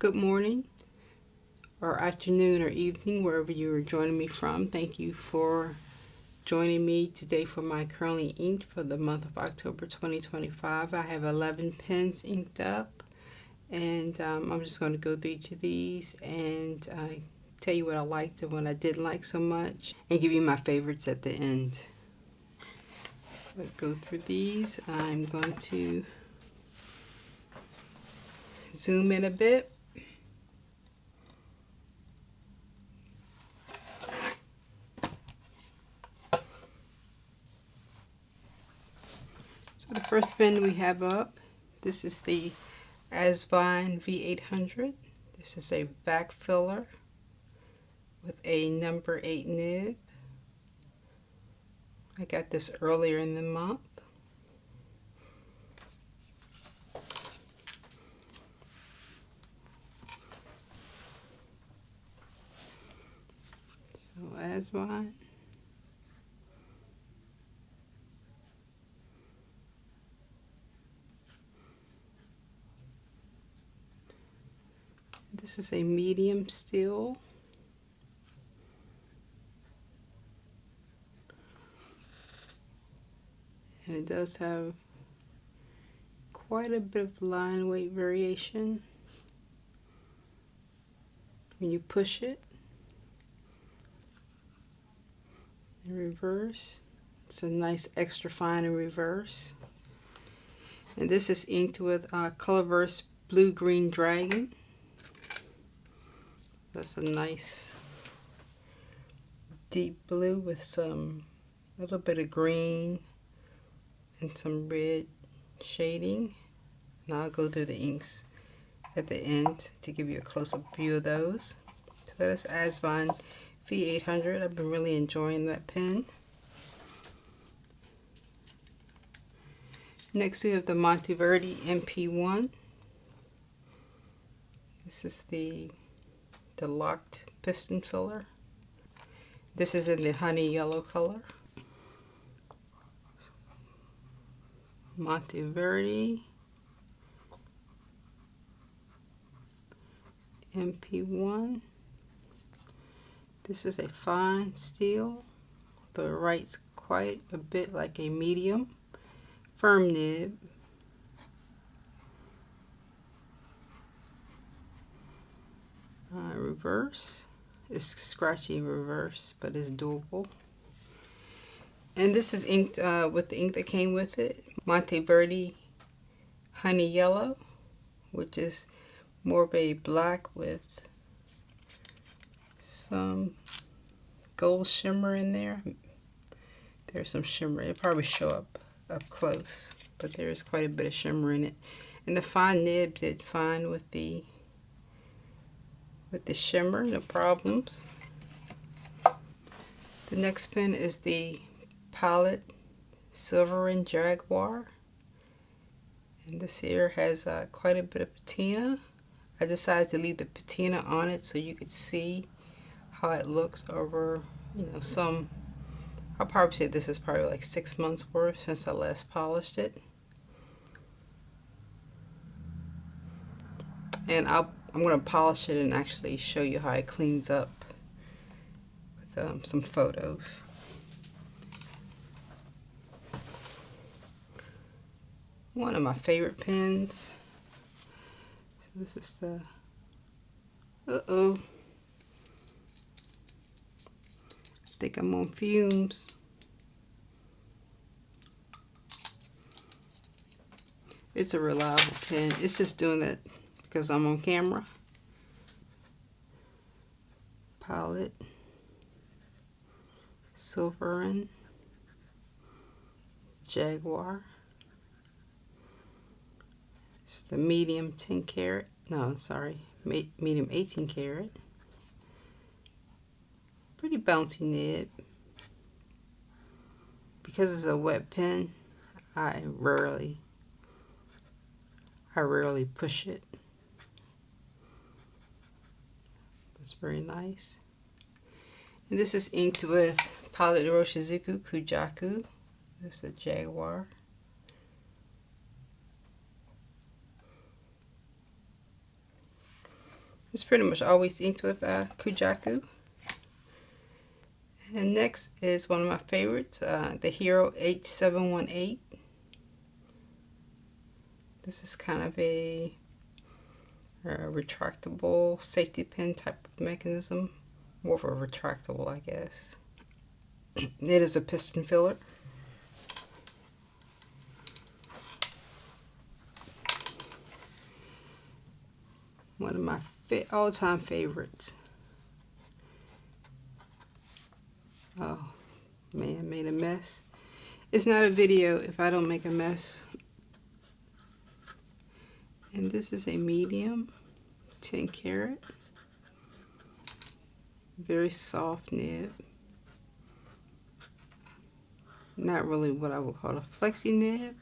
Good morning, or afternoon, or evening, wherever you are joining me from. Thank you for joining me today for my currently inked for the month of October 2025. I have 11 pens inked up, and I'm just going to go through each of these and tell you what I liked and what I didn't like so much, and give you my favorites at the end. Let's go through these. I'm going to zoom in a bit. So the first pen we have up, this is the Asvine V800. This is a back filler with a number 8 nib. I got this earlier in the month. So Asvine. This is a medium steel. And it does have quite a bit of line weight variation when you push it. In reverse, it's a nice extra fine in reverse. And this is inked with Colorverse Blue Green Dragon. That's a nice deep blue with some little bit of green and some red shading. And I'll go through the inks at the end to give you a close-up view of those. So that's Asvine V800. I've been really enjoying that pen. Next we have the Monteverde MP1. This is the locked piston filler. This is in the honey yellow color. Monteverde MP1. This is a fine steel. The writes quite a bit like a medium. Firm nib. Reverse. It's scratchy in reverse, but it's doable. And this is inked with the ink that came with it. Monteverde Honey Yellow, which is more of a black with some gold shimmer in there. There's some shimmer. It'll probably show up close, but there's quite a bit of shimmer in it. And the fine nib did fine with the shimmer, no problems. The next pen is the Pilot Silverin Jaguar. And this here has quite a bit of patina. I decided to leave the patina on it so you could see how it looks over, some. I'll probably say this is probably like 6 months worth since I last polished it. And I'm going to polish it and actually show you how it cleans up with some photos. One of my favorite pens. So this is the, I think I'm on fumes. It's a reliable pen. It's just doing that because I'm on camera. Pilot Silverin Jaguar. This is a medium 10 karat. No, sorry, medium 18 karat. Pretty bouncy nib. Because it's a wet pen, I rarely push it. It's very nice. And this is inked with Pilot Iroshizuku Kujaku. This is the Jaguar. It's pretty much always inked with Kujaku. And next is one of my favorites, the Hero H718. This is kind of a retractable safety pin type of mechanism. More of a retractable, I guess. It is a piston filler. One of my all-time favorites. Oh man, made a mess. It's not a video if I don't make a mess. And this is a medium 10 karat. Very soft nib. Not really what I would call a flexi nib,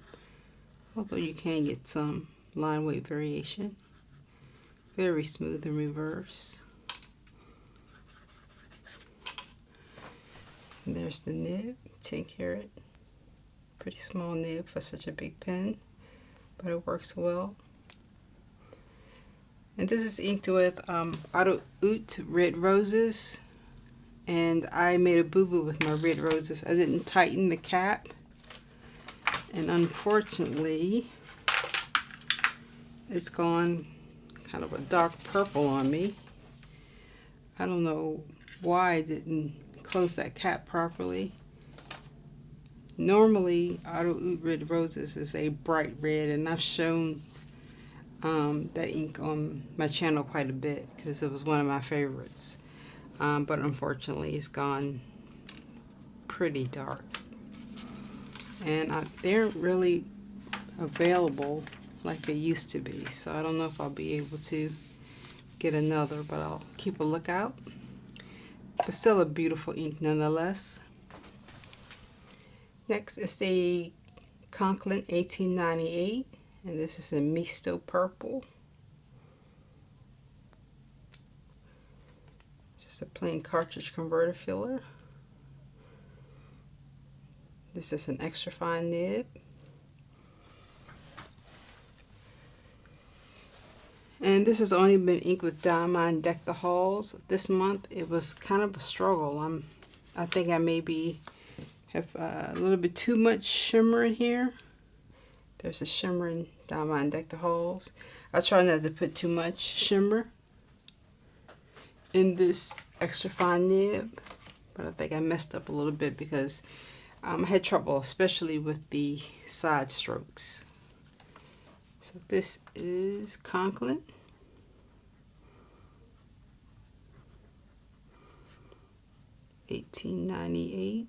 although you can get some line weight variation. Very smooth in reverse. And there's the nib, 10 karat. Pretty small nib for such a big pen, but it works well. And this is inked with Auto Oot Red Roses. And I made a boo-boo with my red roses. I didn't tighten the cap. And unfortunately, it's gone kind of a dark purple on me. I don't know why I didn't close that cap properly. Normally, Auto Oot Red Roses is a bright red, and I've shown that ink on my channel quite a bit because it was one of my favorites. But unfortunately, it's gone pretty dark. And they aren't really available like they used to be. So I don't know if I'll be able to get another, but I'll keep a lookout. But still a beautiful ink nonetheless. Next is the Conklin 1898. And this is a Misto Purple. Just a plain cartridge converter filler. This is an extra fine nib. And this has only been inked with Diamond Deck the Halls. This month it was kind of a struggle. I think I maybe have a little bit too much shimmer in here. There's a shimmer in Diamond Deck the Halls. I try not to put too much shimmer in this extra fine nib, but I think I messed up a little bit because I had trouble, especially with the side strokes. So this is Conklin. $18.98.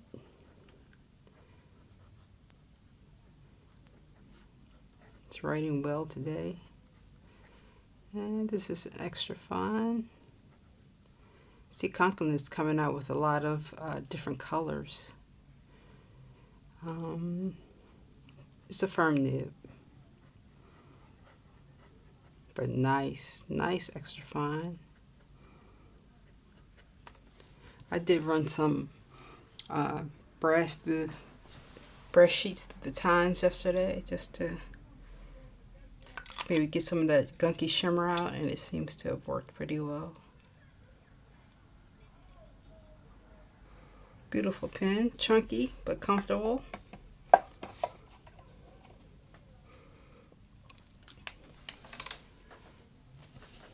It's writing well today. And this is extra fine. See, Conklin is coming out with a lot of different colors. It's a firm nib, but nice extra fine. I did run some brass sheets through the tines yesterday just to maybe get some of that gunky shimmer out, and it seems to have worked pretty well. Beautiful pen, chunky but comfortable.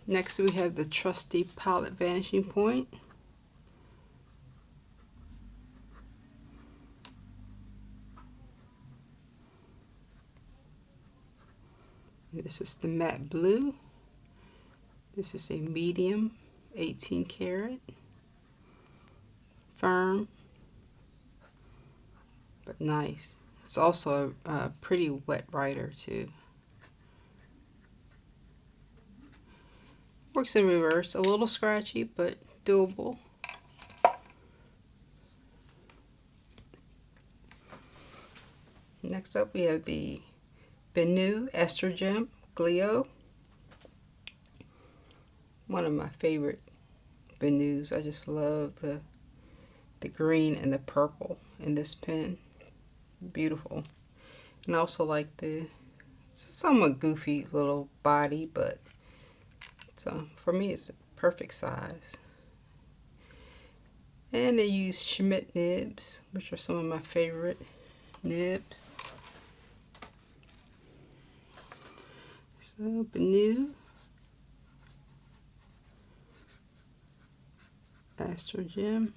Next we have the trusty Pilot Vanishing Point. This is the matte blue. This is a medium 18 karat. Firm, but nice. It's also a pretty wet writer too. Works in reverse, a little scratchy, but doable. Next up we have the Benu Astrogen Glio. One of my favorite Benus. I just love the green and the purple in this pen. Beautiful. And I also like the somewhat goofy little body, but it's So for me, it's the perfect size. And I use shimmer nibs, which are some of my favorite nibs. So Benu, Astro Gem,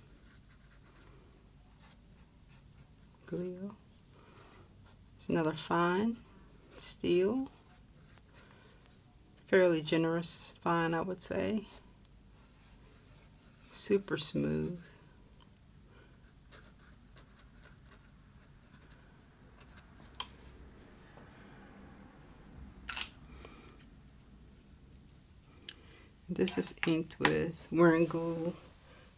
Glio. It's another fine steel, fairly generous fine, I would say. Super smooth. This is inked with Wearingeul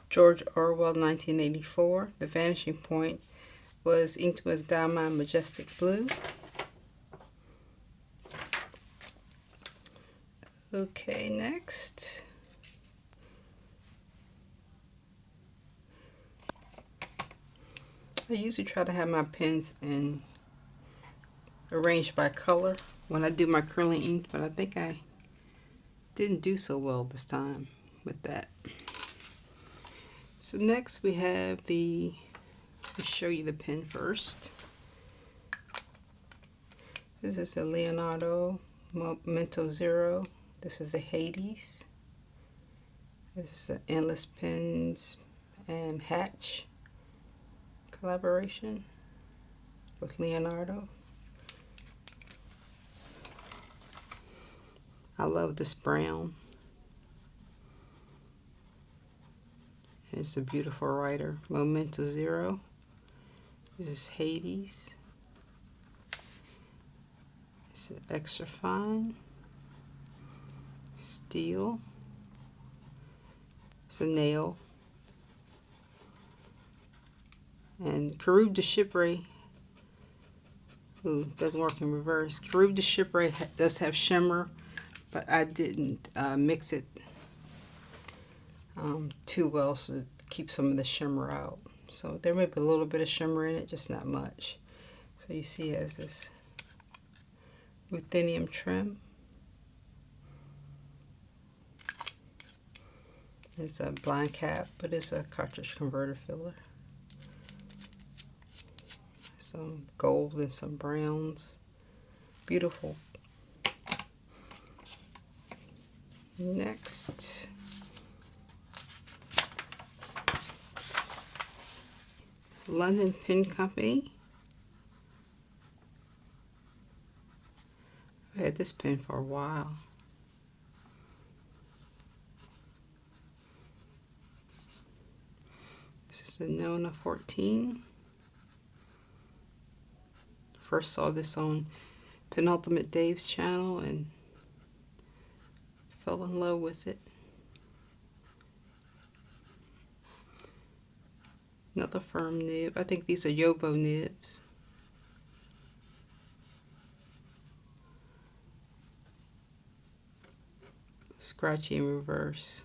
George Orwell 1984. The Vanishing Point was inked with Diamond Majestic Blue. Okay, next. I usually try to have my pens arranged by color when I do my acrylic ink, but I think I didn't do so well this time with that. So next we have I'll show you the pen first. This is a Leonardo Momento Zero. This is a Hades. This is an Endless Pens and Hatch collaboration with Leonardo. I love this brown. It's a beautiful writer. Momento Zero. This is Hades. It's an extra fine. Steel. It's a nail. And Carib de Chypre. Ooh, doesn't work in reverse. Carib de Chypre does have shimmer, but I didn't mix it too well, so to keep some of the shimmer out. So there may be a little bit of shimmer in it, just not much. So you see it has this ruthenium trim. It's a blind cap, but it's a cartridge converter filler. Some gold and some browns. Beautiful. Next, London Pen Company. I've had this pen for a while. This is the Nona 14. First saw this on Penultimate Dave's channel and fell in love with it. Another firm nib. I think these are Yobo nibs. Scratchy in reverse.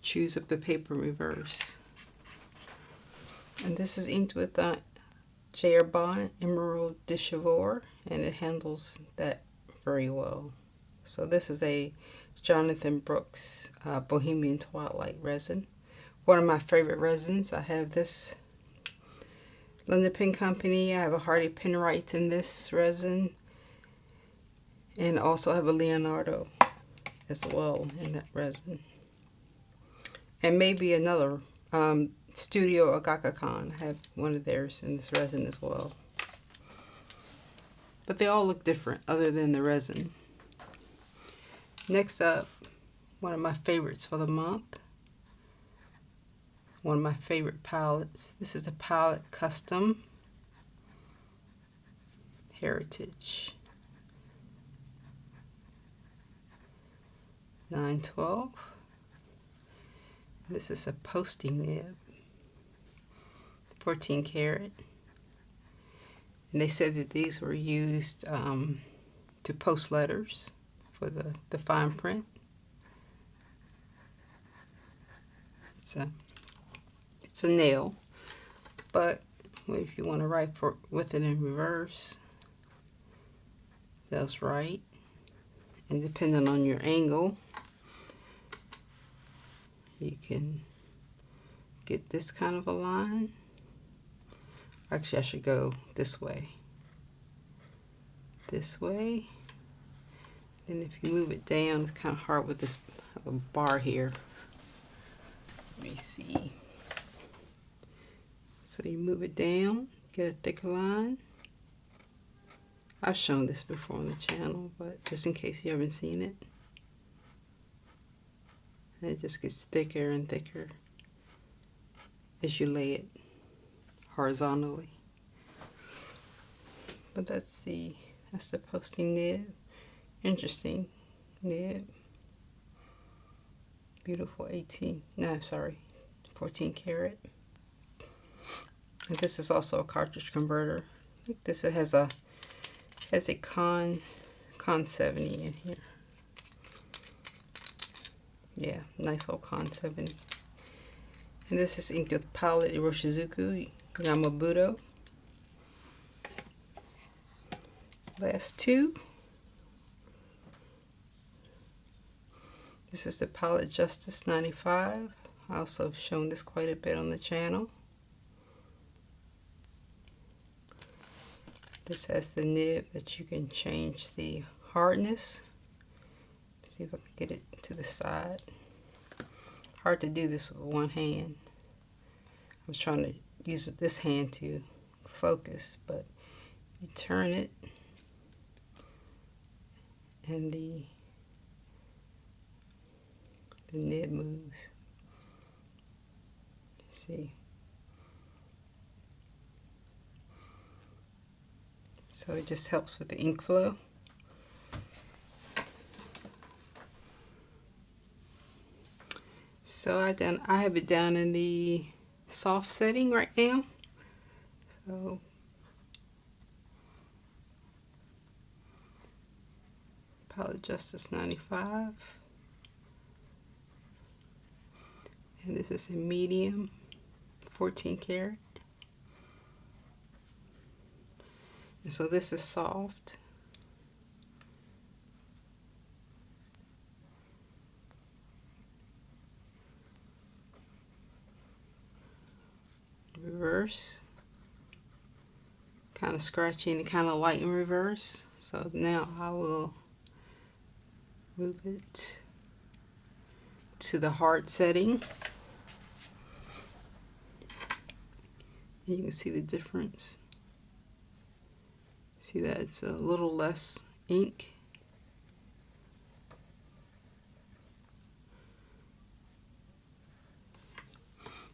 Choose up the paper in reverse. And this is inked with J.R. Bond Emerald de Chivor, and it handles that very well. So this is a Jonathan Brooks Bohemian Twilight resin. One of my favorite resins. I have this London Pen Company. I have a Hardy Penwright in this resin. And also have a Leonardo as well in that resin. And maybe another Studio Agakakon. I have one of theirs in this resin as well. But they all look different other than the resin. Next up, one of my favorites for the month. One of my favorite palettes. This is a palette Custom Heritage 912. This is a posting nib, 14 karat. And they said that these were used to post letters for the fine print. It's a nail, but if you want to write with it in reverse, that's right. And depending on your angle, you can get this kind of a line. Actually, I should go this way. This way. Then if you move it down, it's kind of hard with this bar here. Let me see. So you move it down, get a thicker line. I've shown this before on the channel, but just in case you haven't seen it. And it just gets thicker and thicker as you lay it horizontally. But that's the posting nib. Interesting nib. Beautiful 14 karat. And this is also a cartridge converter. I think this has a Con 70 in here. Yeah, nice old Con 70. And this is inked with Pilot Iroshizuku Yamabudo. Last two. This is the Pilot Justice 95. I also have shown this quite a bit on the channel. This has the nib that you can change the hardness. Let's see if I can get it to the side. Hard to do this with one hand. I was trying to use this hand to focus, but you turn it and the nib moves. See. So it just helps with the ink flow. So I have it down in the soft setting right now. So Pilot Justice 95. And this is a medium 14 karat. And so this is soft. Reverse. Kind of scratchy and kind of light in reverse. So now I will move it to the hard setting. And you can see the difference. See that it's a little less ink.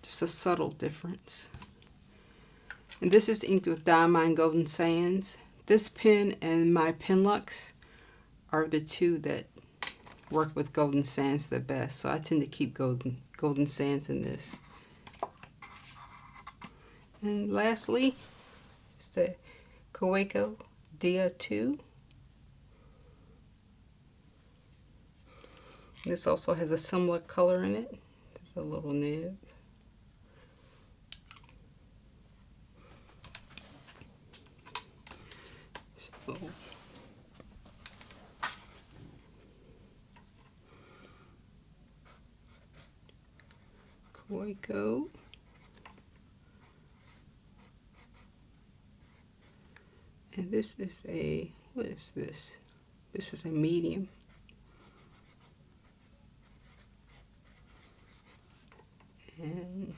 Just a subtle difference. And this is inked with Diamond Golden Sands. This pen and my Penlux are the two that work with Golden Sands the best. So I tend to keep Golden Sands in this. And lastly, it's the Kaweco Dia 2. This also has a similar color in it. There's a little nib. So Kaweco. And this is a, what is this? This is a medium. And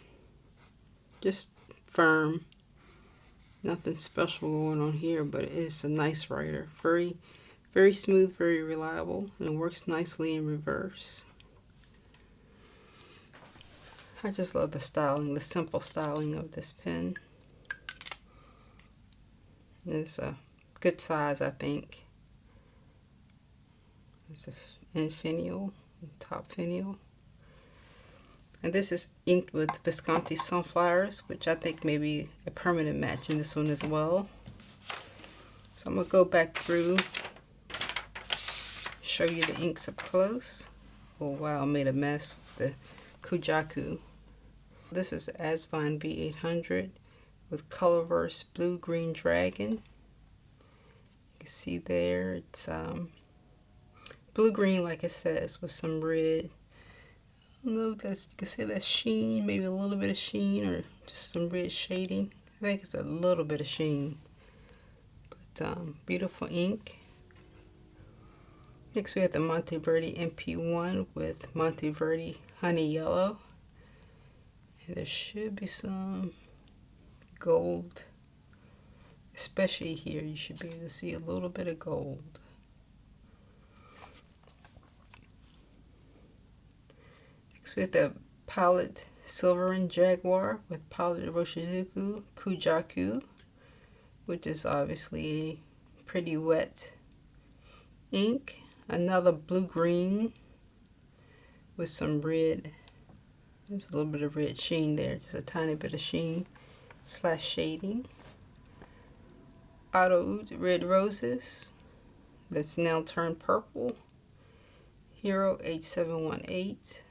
just firm. Nothing special going on here, but it's a nice writer. Very, very smooth, very reliable, and it works nicely in reverse. I just love the styling, the simple styling of this pen. It's a good size, I think. It's an end finial, top finial. And this is inked with Visconti Sunflowers, which I think may be a permanent match in this one as well. So I'm going to go back through, show you the inks up close. Oh wow, I made a mess with the Kujaku. This is Asvine V800 with Colorverse Blue Green Dragon. You can see there it's blue-green like it says, with some red. I don't know if that's, you can see that sheen, maybe a little bit of sheen or just some red shading. I think it's a little bit of sheen. But beautiful ink. Next we have the Monteverde MP1 with Monteverde Honey Yellow. And there should be some gold, especially here. You should be able to see a little bit of gold. Next we have the Pilot Silver and Jaguar with Pilot Roshizuku Kujaku, which is obviously a pretty wet ink. Another blue-green with some red. There's a little bit of red sheen there, just a tiny bit of sheen / shading. Auto Red Roses, that's now turned purple. Hero H718.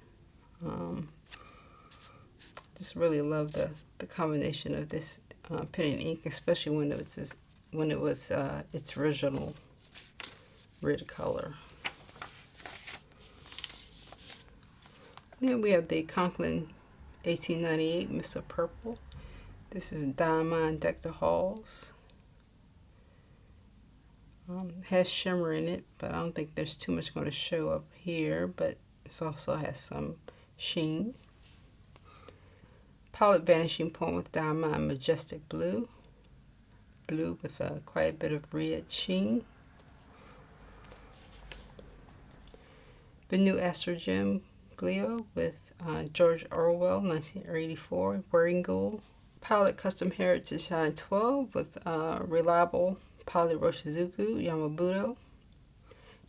Just really love the combination of this pen and ink, especially when it was its original red color. Then we have the Conklin 1898 Mr. Purple. This is Diamond Dector Halls. Has shimmer in it, but I don't think there's too much going to show up here, but it also has some sheen. Pilot Vanishing Point with Diamond Majestic Blue. Blue with quite a bit of red sheen. The new Astrogem Glio with George Orwell 1984 Wearingle. Pilot Custom Heritage Shine 12 with Reliable Pilot Roshizuku Yamabudo.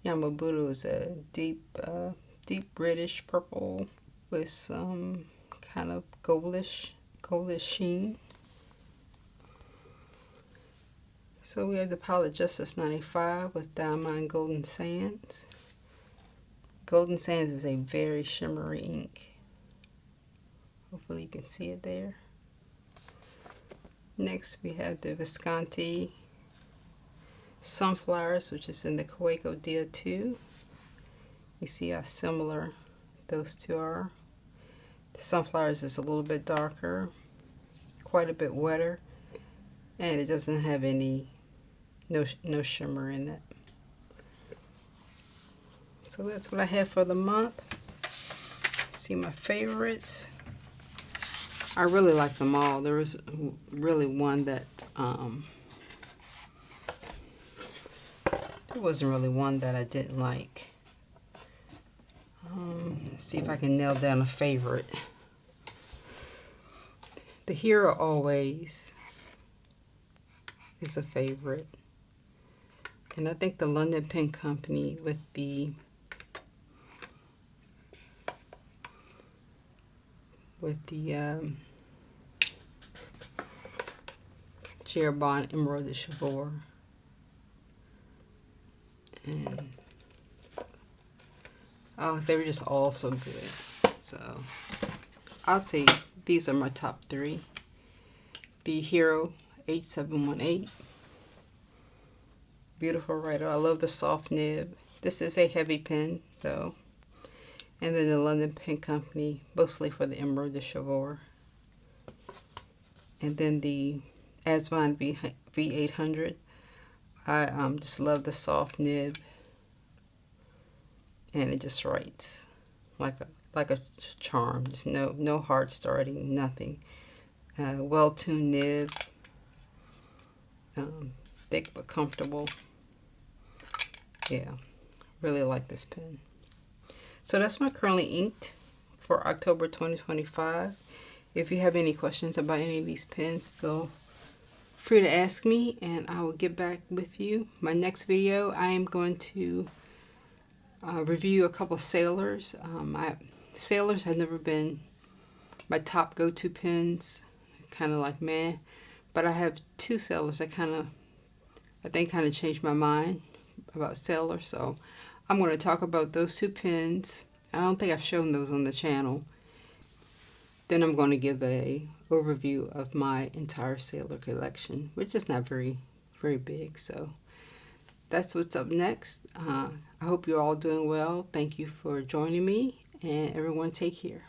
Yamabudo is a deep reddish purple with some kind of goldish sheen. So we have the Pilot Justice 95 with Diamond Golden Sands. Golden Sands is a very shimmery ink. Hopefully you can see it there. Next we have the Visconti Sunflowers, which is in the Kaweco Dia2. You see how similar those two are. The Sunflowers is a little bit darker, quite a bit wetter, and it doesn't have no shimmer in it. So that's what I have for the month. See my favorites. I really like them all. There was really one that there wasn't really one that I didn't like. Let's see if I can nail down a favorite. The Hero Always is a favorite. And I think the London Pen Company with the Jerbon Emerald de Chavor. And oh, they were just all so good. So I'll say these are my top 3. The Hero H718. Beautiful writer. I love the soft nib. This is a heavy pen though. And then the London Pen Company, mostly for the Emerald de Chavor. And then the Asvon V800. I just love the soft nib. And it just writes like a charm. Just no hard starting, nothing. Well-tuned nib. Thick but comfortable. Yeah, really like this pen. So that's my currently inked for October 2025. If you have any questions about any of these pens, feel free to ask me and I will get back with you. My next video, I am going to review a couple sailors. Sailors have never been my top go-to pens, kind of like man, but I have 2 sailors that I think kind of changed my mind about sailors. So I'm going to talk about those 2 pens. I don't think I've shown those on the channel. Then I'm going to give a overview of my entire sailor collection, which is not very big. So that's what's up next. I hope you're all doing well. Thank you for joining me, and everyone take care.